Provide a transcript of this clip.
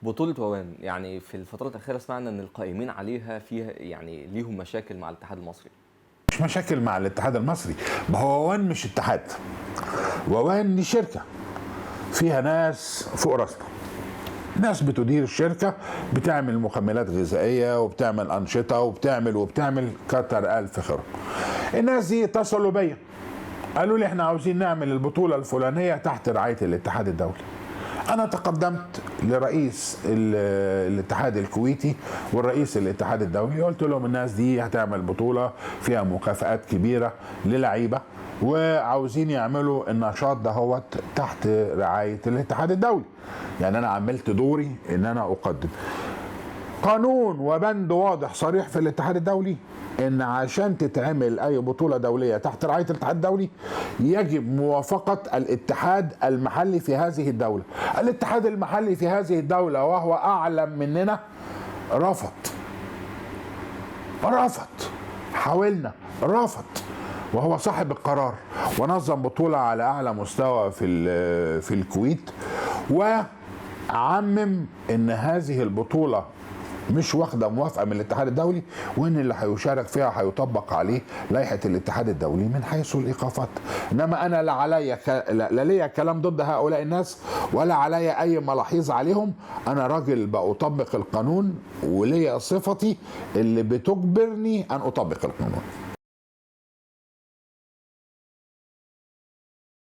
بطولة ووان يعني في الفترات الأخيرة سمعنا إن القائمين عليها فيها يعني ليهم مشاكل مع الاتحاد المصري. مش مشاكل مع الاتحاد المصري، ما هو ووان مش اتحاد، ووان دي شركة فيها ناس فوق راسنا، ناس بتدير الشركة، بتعمل مكملات غذائية وبتعمل أنشطة وبتعمل كتر ألف خير. الناس دي اتصلوا بيا قالوا لي احنا عاوزين نعمل البطولة الفلانية تحت رعاية الاتحاد الدولي. أنا تقدمت لرئيس الاتحاد الكويتي والرئيس الاتحاد الدولي، قلت لهم الناس دي هتعمل بطولة فيها مكافآت كبيرة للعيبة وعاوزين يعملوا النشاط دهوت تحت رعاية الاتحاد الدولي. يعني أنا عملت دوري إن أنا أقدم قانون وبند واضح صريح في الاتحاد الدولي ان عشان تتعمل اي بطولة دولية تحت رعاية الاتحاد الدولي يجب موافقة الاتحاد المحلي في هذه الدولة. الاتحاد المحلي في هذه الدولة وهو اعلم مننا رفض، حاولنا رفض، وهو صاحب القرار ونظم بطولة على اعلى مستوى في الكويت، وعمم ان هذه البطولة مش واخده موافقه من الاتحاد الدولي، وان اللي هيشارك فيها هيطبق عليه لائحه الاتحاد الدولي من حيث الايقافات. انما انا لا ليا كلام ضد هؤلاء الناس ولا عليا اي ملاحظ عليهم. انا راجل بطبق القانون وليا صفتي اللي بتجبرني ان اطبق القانون.